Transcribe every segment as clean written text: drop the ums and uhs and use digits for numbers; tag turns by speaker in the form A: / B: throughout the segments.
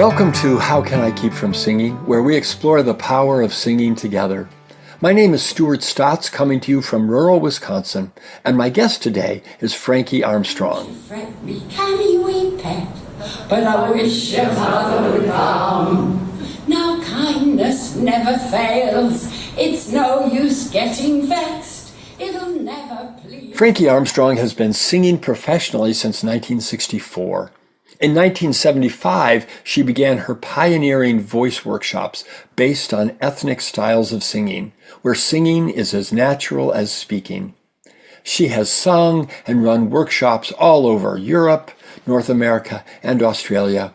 A: Welcome to How Can I Keep From Singing, where we explore the power of singing together. My name is Stuart Stotts, coming to you from rural Wisconsin, and my guest today is Frankie Armstrong.
B: But I wish your mother would come. Now kindness never fails. It's no use getting vexed. It'll never please.
A: Frankie Armstrong has been singing professionally since 1964. In 1975, she began her pioneering voice workshops based on ethnic styles of singing, where singing is as natural as speaking. She has sung and run workshops all over Europe, North America, and Australia.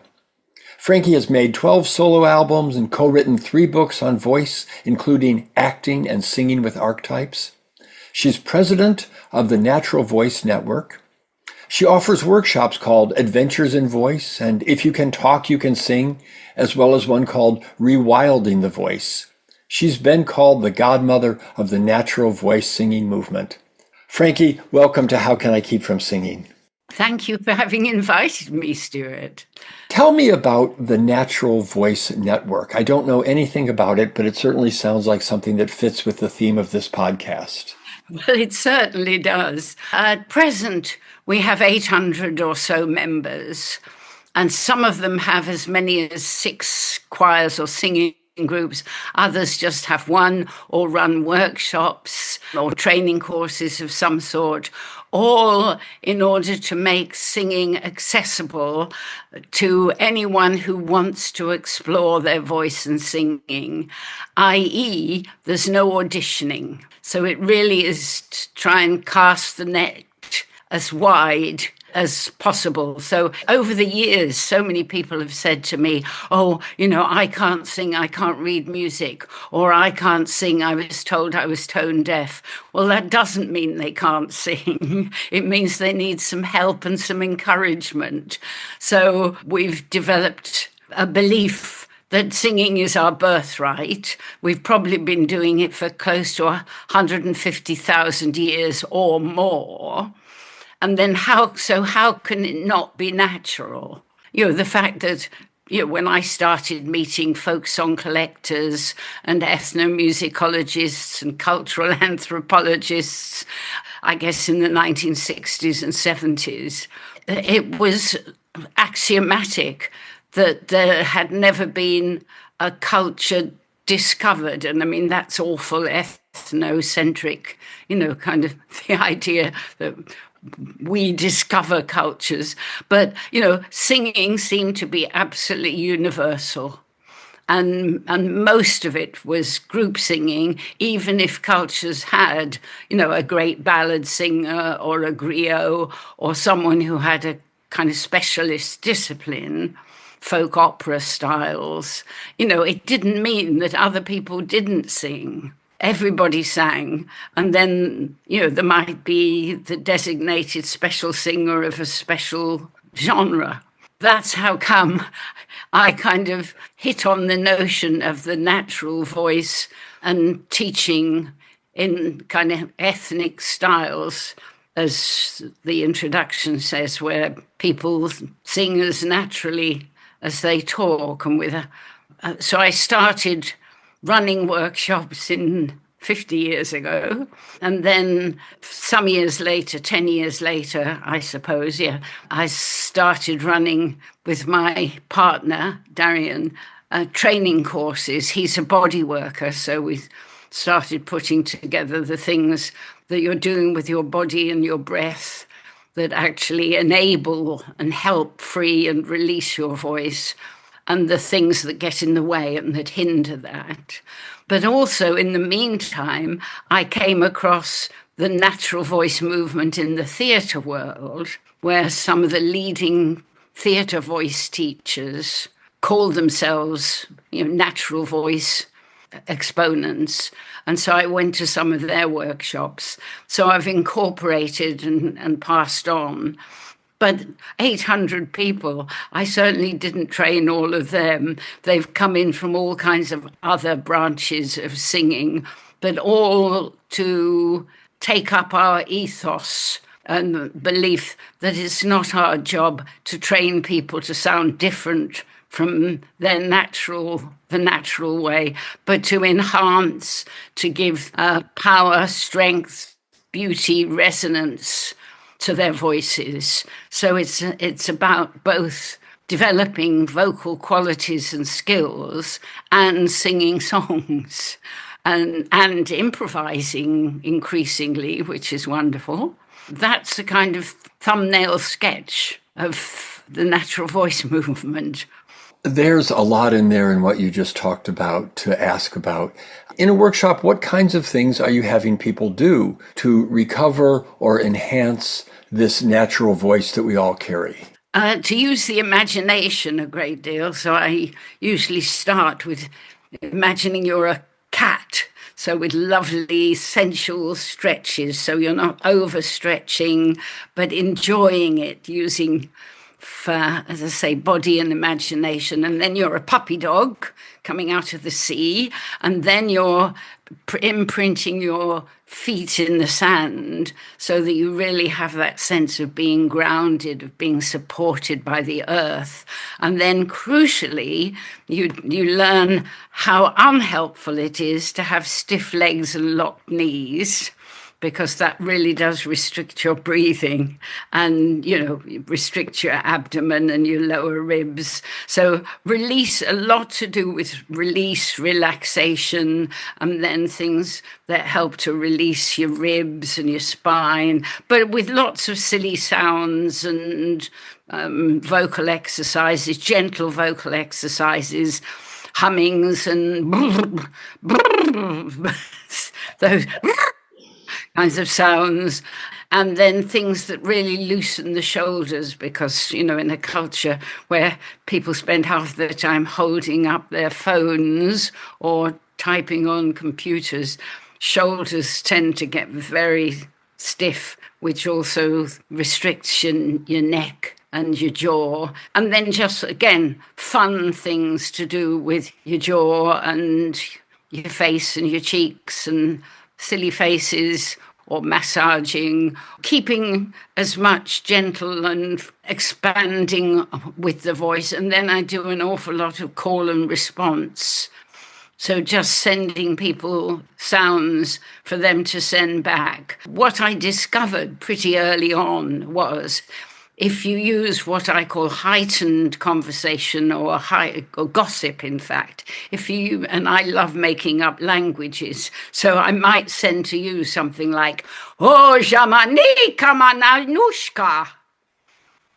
A: Frankie has made 12 solo albums and co-written 3 books on voice, including Acting and Singing with Archetypes. She's president of the Natural Voice Network. She offers workshops called Adventures in Voice and If You Can Talk, You Can Sing, as well as one called Rewilding the Voice. She's been called the godmother of the natural voice singing movement. Frankie, welcome to How Can I Keep From Singing?
B: Thank you for having invited me, Stuart.
A: Tell me about the Natural Voice Network. I don't know anything about it, but it certainly sounds like something that fits with the theme of this podcast.
B: Well, it certainly does. At present, we have 800 or so members, and some of them have as many as 6 choirs or singing groups. Others just have one or run workshops or training courses of some sort, all in order to make singing accessible to anyone who wants to explore their voice and singing, i.e., there's no auditioning. So it really is to try and cast the net as wide as possible. So over the years, so many people have said to me, I can't sing, I can't read music, or I can't sing, I was told I was tone deaf. Well, that doesn't mean they can't sing. It means they need some help and some encouragement. So we've developed a belief that singing is our birthright. We've probably been doing it for close to 150,000 years or more. And then how can it not be natural? The fact that, when I started meeting folk song collectors and ethnomusicologists and cultural anthropologists, I guess in the 1960s and 70s, it was axiomatic that there had never been a culture discovered. And I mean, that's awful ethnocentric, kind of the idea that we discover cultures. But, singing seemed to be absolutely universal. And most of it was group singing, even if cultures had, a great ballad singer or a griot or someone who had a kind of specialist discipline, folk opera styles. It didn't mean that other people didn't sing. Everybody sang, and then, there might be the designated special singer of a special genre. That's how come I kind of hit on the notion of the natural voice and teaching in kind of ethnic styles, as the introduction says, where people sing as naturally as they talk. And so I started running workshops 50 years ago. And then some years later, 10 years later, I suppose, I started running with my partner, Darian, training courses. He's a body worker, so we started putting together the things that you're doing with your body and your breath that actually enable and help free and release your voice, and the things that get in the way and that hinder that. But also, in the meantime, I came across the natural voice movement in the theatre world, where some of the leading theatre voice teachers call themselves, natural voice exponents. And so I went to some of their workshops. So I've incorporated and passed on. But 800 people, I certainly didn't train all of them. They've come in from all kinds of other branches of singing, but all to take up our ethos and belief that it's not our job to train people to sound different from the natural way, but to enhance, to give power, strength, beauty, resonance to their voices. So it's about both developing vocal qualities and skills and singing songs and improvising increasingly, which is wonderful. That's a kind of thumbnail sketch of the natural voice movement.
A: There's a lot in there in what you just talked about to ask about. In a workshop, what kinds of things are you having people do to recover or enhance this natural voice that we all carry?
B: To use the imagination a great deal. So I usually start with imagining you're a cat. So with lovely sensual stretches. So you're not overstretching, but enjoying it, using, as I say, body and imagination. And then you're a puppy dog coming out of the sea. And then you're imprinting your feet in the sand so that you really have that sense of being grounded, of being supported by the earth. And then crucially, you learn how unhelpful it is to have stiff legs and locked knees, because that really does restrict your breathing and, restrict your abdomen and your lower ribs. So release, a lot to do with release, relaxation, and then things that help to release your ribs and your spine, but with lots of silly sounds and vocal exercises, gentle vocal exercises, hummings and those kinds of sounds, and then things that really loosen the shoulders, because, in a culture where people spend half their time holding up their phones or typing on computers, shoulders tend to get very stiff, which also restricts your neck and your jaw. And then just, again, fun things to do with your jaw and your face and your cheeks, and silly faces, or massaging, keeping as much gentle and expanding with the voice. And then I do an awful lot of call and response. So just sending people sounds for them to send back. What I discovered pretty early on was, if you use what I call heightened conversation or gossip, in fact, and I love making up languages, so I might send to you something like, "Oh, jamani kamananushka."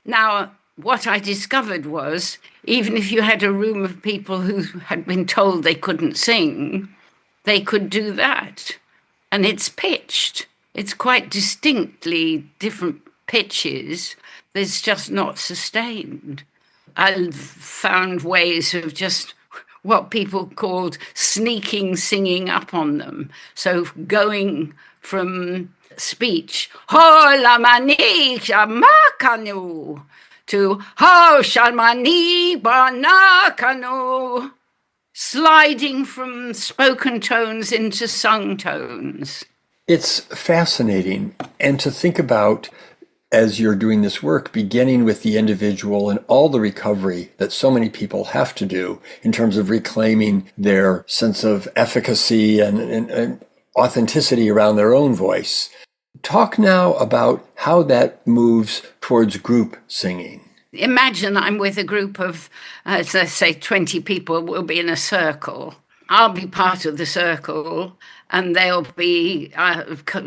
B: Now, what I discovered was, even if you had a room of people who had been told they couldn't sing, they could do that. And it's pitched. It's quite distinctly different pitches. It's just not sustained. I've found ways of just what people called sneaking singing up on them. So going from speech, "Ho lamani shamakanu," to "Ho shalmani banakanu," sliding from spoken tones into sung tones.
A: It's fascinating. And to think about, as you're doing this work, beginning with the individual and all the recovery that so many people have to do in terms of reclaiming their sense of efficacy and authenticity around their own voice. Talk now about how that moves towards group singing.
B: Imagine I'm with a group of, let's say, 20 people. We'll be in a circle. I'll be part of the circle, and they'll be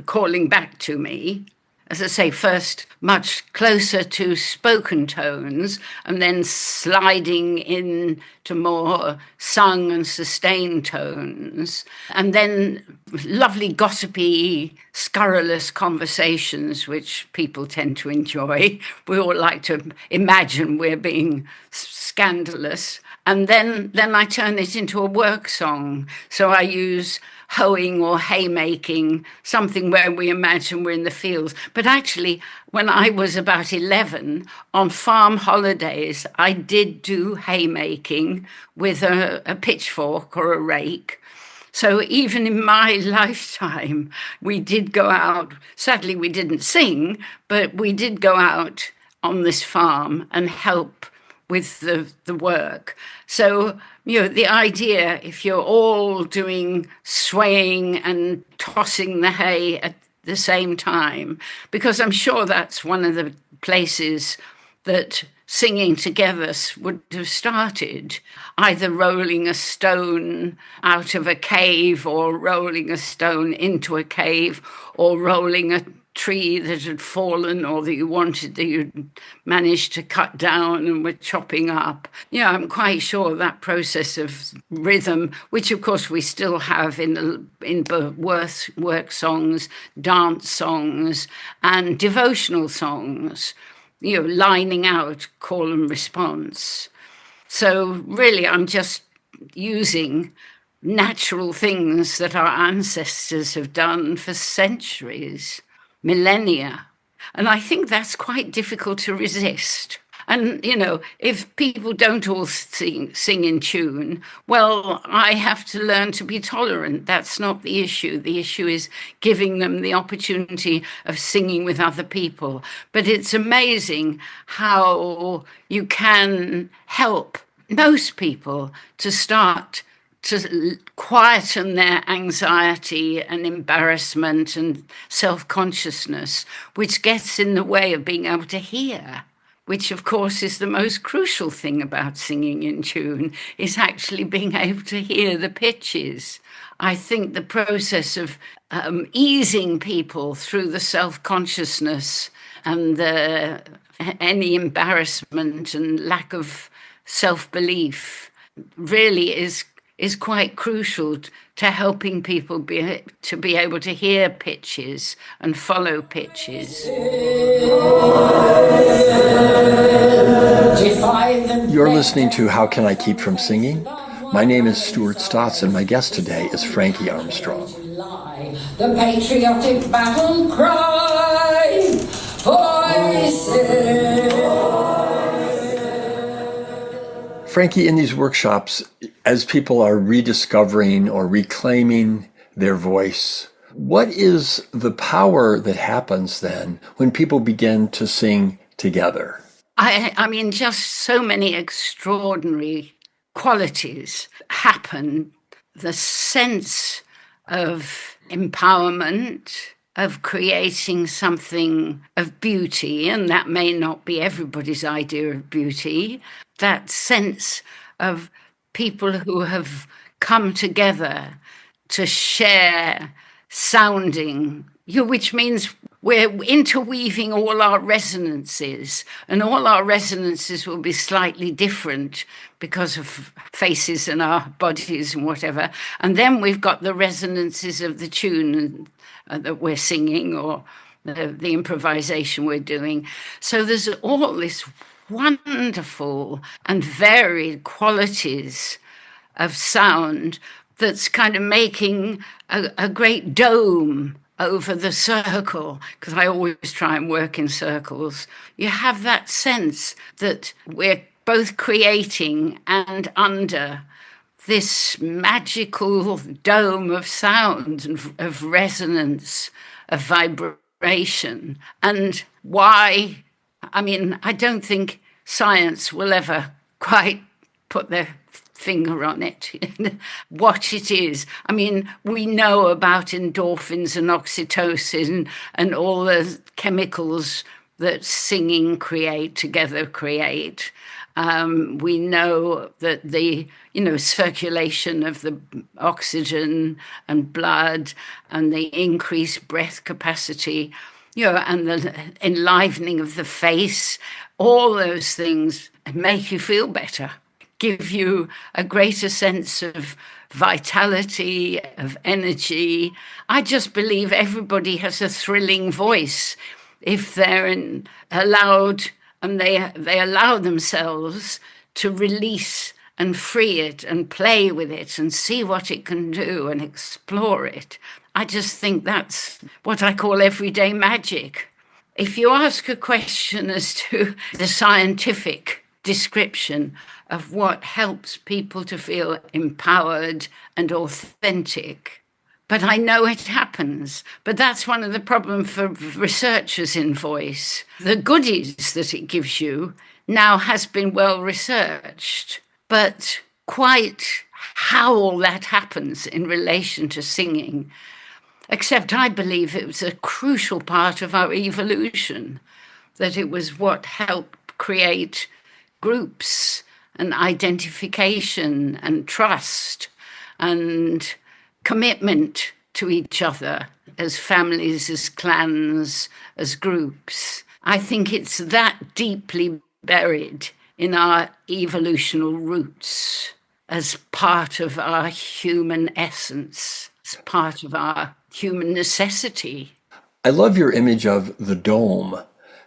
B: calling back to me. As I say, first much closer to spoken tones, and then sliding in to more sung and sustained tones, and then lovely gossipy, scurrilous conversations, which people tend to enjoy. We all like to imagine we're being scandalous. And then I turn it into a work song. So I use hoeing or haymaking, something where we imagine we're in the fields. But actually, when I was about 11, on farm holidays, I did do haymaking with a pitchfork or a rake. So even in my lifetime, we did go out. Sadly, we didn't sing, but we did go out on this farm and help with the work. So, the idea, if you're all doing swaying and tossing the hay at the same time, because I'm sure that's one of the places that singing together would have started, either rolling a stone out of a cave or rolling a stone into a cave or rolling a tree that had fallen or that you'd managed to cut down and were chopping up. I'm quite sure that process of rhythm, which of course we still have in work songs, dance songs, and devotional songs, lining out call and response. So really, I'm just using natural things that our ancestors have done for centuries, millennia. And I think that's quite difficult to resist. And, if people don't all sing in tune, well, I have to learn to be tolerant. That's not the issue. The issue is giving them the opportunity of singing with other people. But it's amazing how you can help most people to start to quieten their anxiety and embarrassment and self-consciousness, which gets in the way of being able to hear, which of course is the most crucial thing about singing in tune, is actually being able to hear the pitches. I think the process of easing people through the self-consciousness and any embarrassment and lack of self-belief really is quite crucial to helping people to be able to hear pitches and follow pitches.
A: You're listening to How Can I Keep From Singing? My name is Stuart Stotts, and my guest today is Frankie Armstrong.
C: The patriotic battle cry, voices.
A: Frankie, in these workshops, as people are rediscovering or reclaiming their voice, what is the power that happens then when people begin to sing together?
B: I mean, just so many extraordinary qualities happen. The sense of empowerment, of creating something of beauty, and that may not be everybody's idea of beauty, that sense of people who have come together to share sounding, which means we're interweaving all our resonances, and all our resonances will be slightly different because of faces and our bodies and whatever. And then we've got the resonances of the tune that we're singing or the improvisation we're doing. So there's all this wonderful and varied qualities of sound that's kind of making a great dome over the circle, because I always try and work in circles. You have that sense that we're both creating and under this magical dome of sound and of resonance, of vibration. And why? I mean, I don't think science will ever quite put their finger on it, what it is. I mean, we know about endorphins and oxytocin and all the chemicals that singing together create. We know that the, circulation of the oxygen and blood and the increased breath capacity, and the enlivening of the face, all those things make you feel better, give you a greater sense of vitality, of energy. I just believe everybody has a thrilling voice if they're allowed, and they allow themselves to release and free it and play with it and see what it can do and explore it. I just think that's what I call everyday magic. If you ask a question as to the scientific description of what helps people to feel empowered and authentic, but I know it happens. But that's one of the problems for researchers in voice. The goodies that it gives you now has been well researched, but quite how all that happens in relation to singing, except I believe it was a crucial part of our evolution, that it was what helped create groups and identification and trust and commitment to each other as families, as clans, as groups. I think it's that deeply buried in our evolutional roots as part of our human essence, as part of our human necessity.
A: I love your image of the dome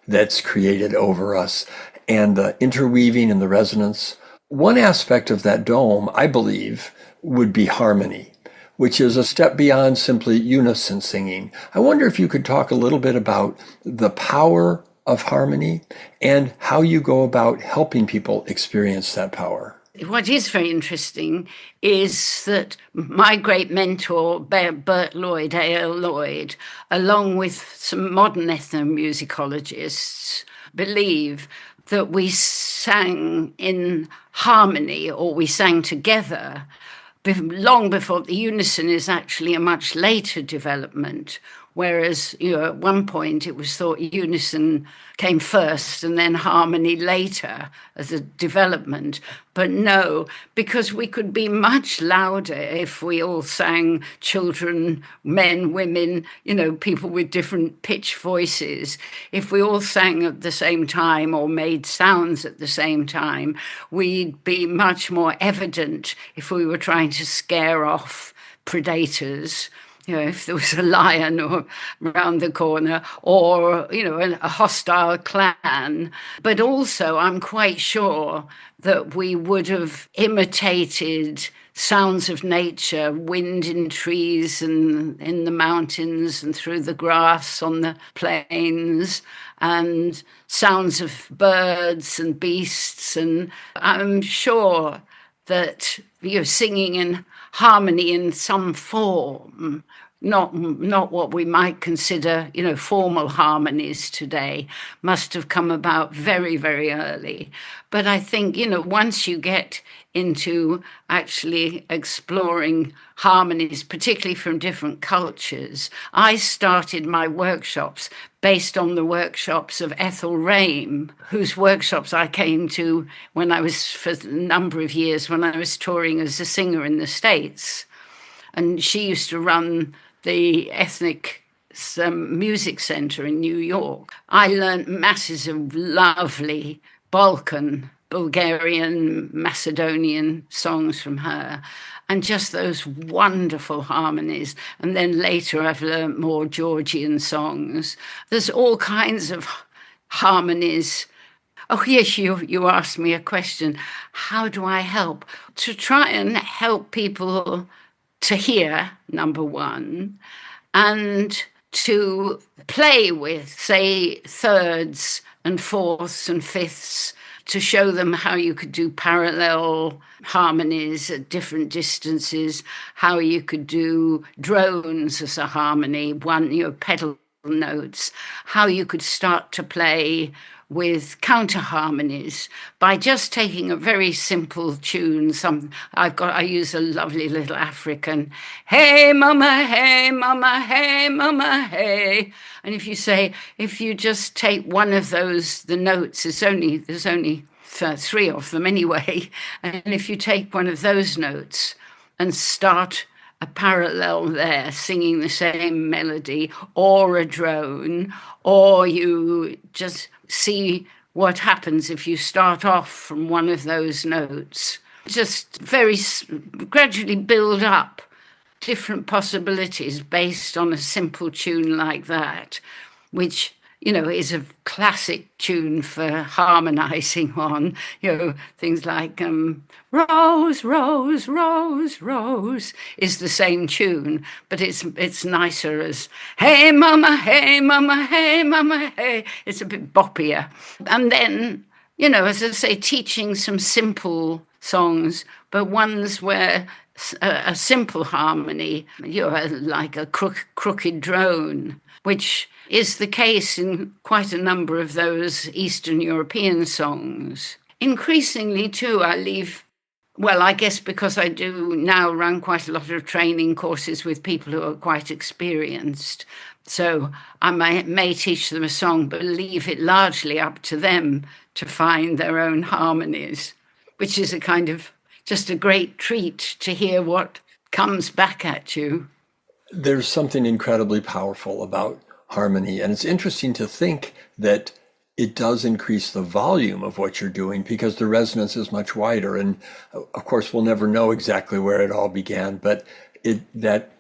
A: that's created over us and the interweaving and the resonance. One aspect of that dome, I believe, would be harmony, which is a step beyond simply unison singing. I wonder if you could talk a little bit about the power of harmony and how you go about helping people experience that power.
B: What is very interesting is that my great mentor, Bert Lloyd, A.L. Lloyd, along with some modern ethnomusicologists, believe that we sang in harmony, or we sang together, long before the unison is actually a much later development. Whereas, at one point it was thought unison came first and then harmony later as a development. But no, because we could be much louder if we all sang, children, men, women, people with different pitch voices. If we all sang at the same time or made sounds at the same time, we'd be much more evident if we were trying to scare off predators. If there was a lion around the corner or, a hostile clan. But also, I'm quite sure that we would have imitated sounds of nature, wind in trees and in the mountains and through the grass on the plains, and sounds of birds and beasts. And I'm sure that singing in harmony in some form, not what we might consider, formal harmonies today, must have come about very, very early. But I think, once you get into actually exploring harmonies, particularly from different cultures, I started my workshops based on the workshops of Ethel Rame, whose workshops I came to when I was, for a number of years, when I was touring as a singer in the States. And she used to run the Ethnic Music Center in New York. I learned masses of lovely Balkan, Bulgarian, Macedonian songs from her, and just those wonderful harmonies. And then later I've learned more Georgian songs. There's all kinds of harmonies. Oh, yes, you asked me a question. How do I help? To try and help people to hear, number one, and to play with, say, thirds and fourths and fifths, to show them how you could do parallel harmonies at different distances, how you could do drones as a harmony, pedal notes, how you could start to play with counter harmonies by just taking a very simple tune. I use a lovely little African, hey mama, hey mama, hey mama, hey. And if you just take one of those, the notes, there's only three of them anyway. And if you take one of those notes and start a parallel there, singing the same melody, or a drone, or you just see what happens if you start off from one of those notes. Just very gradually build up different possibilities based on a simple tune like that, which is a classic tune for harmonizing on, things like Rose, Rose, Rose, Rose is the same tune, but it's nicer as hey mama, hey mama, hey mama, hey. It's a bit boppier. And then, as I say, teaching some simple songs, but ones where a simple harmony, you're like a crooked drone, which is the case in quite a number of those Eastern European songs. Increasingly, too, well, I guess because I do now run quite a lot of training courses with people who are quite experienced. So I may teach them a song, but leave it largely up to them to find their own harmonies, which is a kind of just a great treat to hear what comes back at you.
A: There's something incredibly powerful about harmony, and it's interesting to think that it does increase the volume of what you're doing because the resonance is much wider. And of course, we'll never know exactly where it all began, but that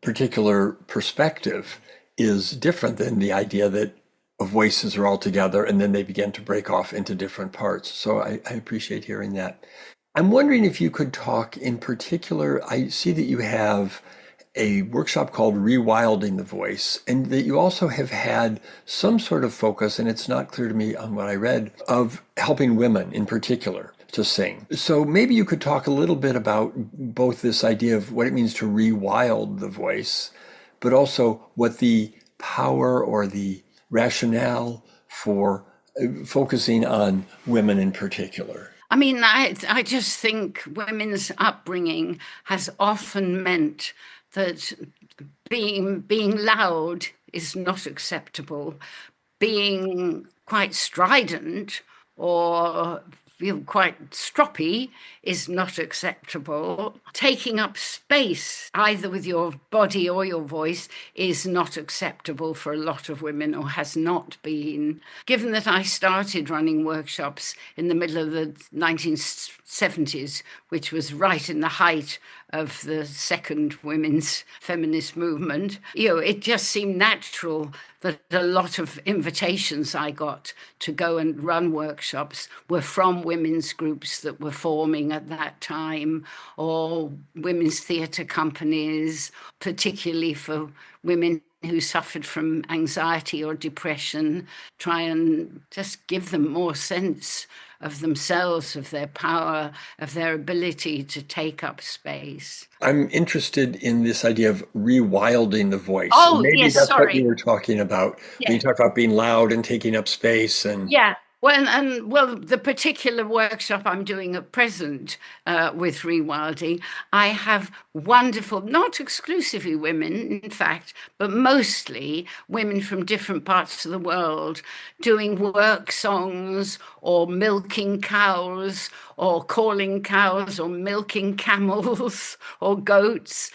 A: particular perspective is different than the idea that voices are all together and then they begin to break off into different parts. So I appreciate hearing that. I'm wondering if you could talk in particular. I see that you have a workshop called Rewilding the Voice, and that you also have had some sort of focus, and it's not clear to me on what I read, of helping women in particular to sing. So maybe you could talk a little bit about both this idea of what it means to rewild the voice, but also what the power or the rationale for focusing on women in particular.
B: I mean, I just think women's upbringing has often meant that being loud is not acceptable. Being quite strident or feel quite stroppy is not acceptable. Taking up space, either with your body or your voice, is not acceptable for a lot of women, or has not been. Given that I started running workshops in the middle of the 1970s, which was right in the height of the second women's feminist movement, it just seemed natural that a lot of invitations I got to go and run workshops were from women's groups that were forming at that time, or women's theatre companies, particularly for women who suffered from anxiety or depression, try and just give them more sense of themselves, of their power, of their ability to take up space.
A: I'm interested in this idea of rewilding the voice.
B: Oh,
A: Maybe
B: yes,
A: that's what
B: sorry.
A: you were talking about when you talk about being loud and taking up space. And
B: Yeah. Well, the particular workshop I'm doing at present with Rewilding, I have wonderful, not exclusively women, in fact, but mostly women from different parts of the world doing work songs or milking cows or calling cows or milking camels or goats,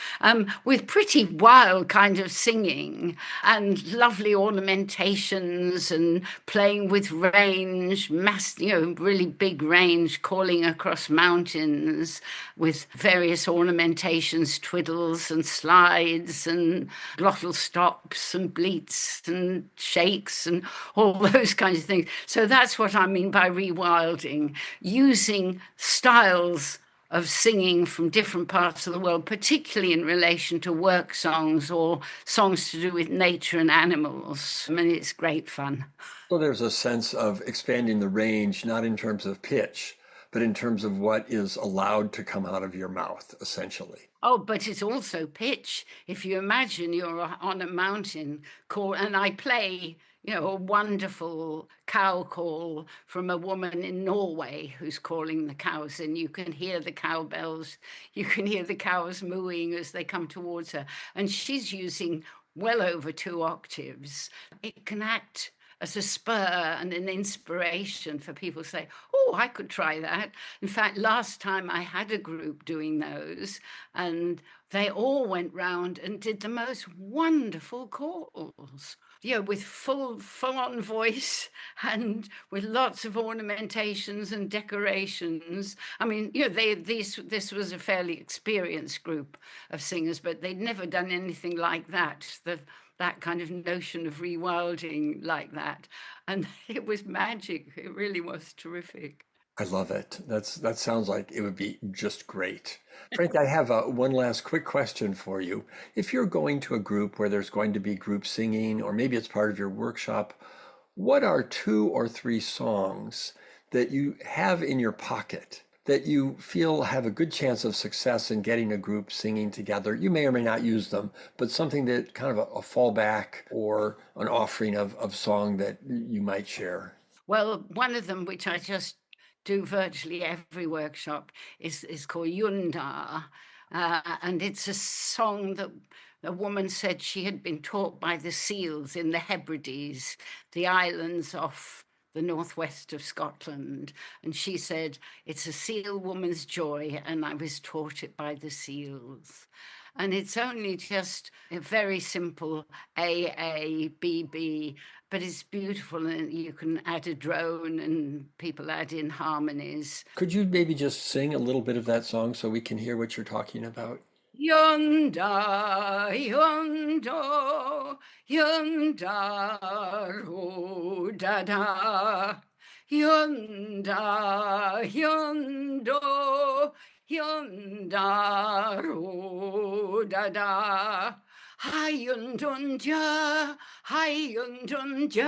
B: with pretty wild kind of singing and lovely ornamentations and playing with range, really big range, calling across mountains with various ornamentations, twiddles and slides and glottal stops and bleats and shakes and all those kinds of things. So that's what I mean by rewilding, using styles of singing from different parts of the world, particularly in relation to work songs or songs to do with nature and animals. I mean, it's great fun.
A: so there's a sense of expanding the range, not in terms of pitch, but in terms of what is allowed to come out of your mouth, essentially.
B: Oh, but it's also pitch. If you imagine you're on a mountain and I play, a wonderful cow call from a woman in Norway who's calling the cows, and you can hear the cowbells, you can hear the cows mooing as they come towards her. And she's using well over 2 octaves. It can act as a spur and an inspiration for people to say, oh, I could try that. In fact, last time I had a group doing those, and they all went round and did the most wonderful calls, with full-on voice and with lots of ornamentations and decorations. I mean, this was a fairly experienced group of singers, but they'd never done anything like that. That kind of notion of rewilding like that. And it was magic. It really was terrific.
A: I love it. That sounds like it would be just great. Frank, I have one last quick question for you. If you're going to a group where there's going to be group singing, or maybe it's part of your workshop, what are 2 or 3 songs that you have in your pocket that you feel have a good chance of success in getting a group singing together? You may or may not use them, but something that kind of a fallback or an offering of song that you might share.
B: Well, one of them, which I just do virtually every workshop, is called Yunda. And it's a song that a woman said she had been taught by the seals in the Hebrides, the islands off the northwest of Scotland. And she said, it's a seal woman's joy, and I was taught it by the seals. And it's only just a very simple A, A, B, B, but it's beautiful, and you can add a drone and people add in harmonies.
A: Could you maybe just sing a little bit of that song so we can hear what you're talking about?
B: Yonder, yonder, yonder, oh, da da. Yonder, yonder, yonder, oh, da da. Hi-yun-dun-ja, hi-yun-dun-ja,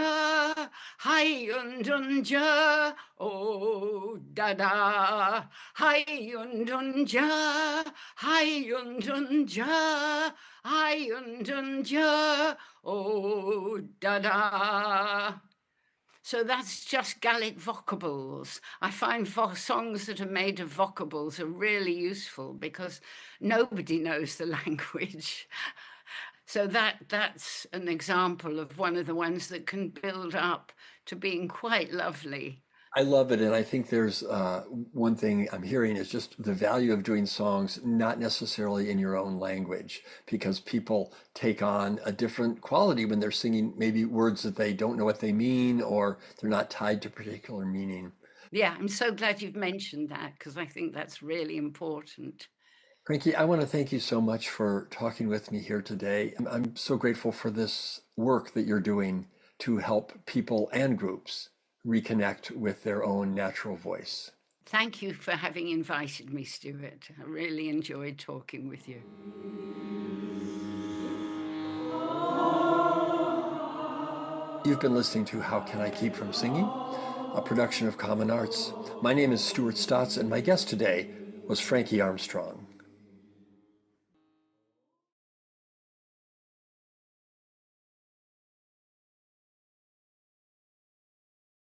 B: hi-yun-dun-ja, oh, da-da. Hi-yun-dun-ja, hi-yun-dun-ja, hi-yun-dun-ja, oh, da-da. So that's just Gallic vocables. I find songs that are made of vocables are really useful because nobody knows the language. So that's an example of one of the ones that can build up to being quite lovely.
A: I love it. And I think there's one thing I'm hearing is just the value of doing songs, not necessarily in your own language, because people take on a different quality when they're singing maybe words that they don't know what they mean, or they're not tied to particular meaning.
B: Yeah, I'm so glad you've mentioned that because I think that's really important.
A: Frankie, I want to thank you so much for talking with me here today. I'm so grateful for this work that you're doing to help people and groups reconnect with their own natural voice.
B: Thank you for having invited me, Stuart. I really enjoyed talking with you.
A: You've been listening to How Can I Keep From Singing? A production of Common Arts. My name is Stuart Stotts, and my guest today was Frankie Armstrong.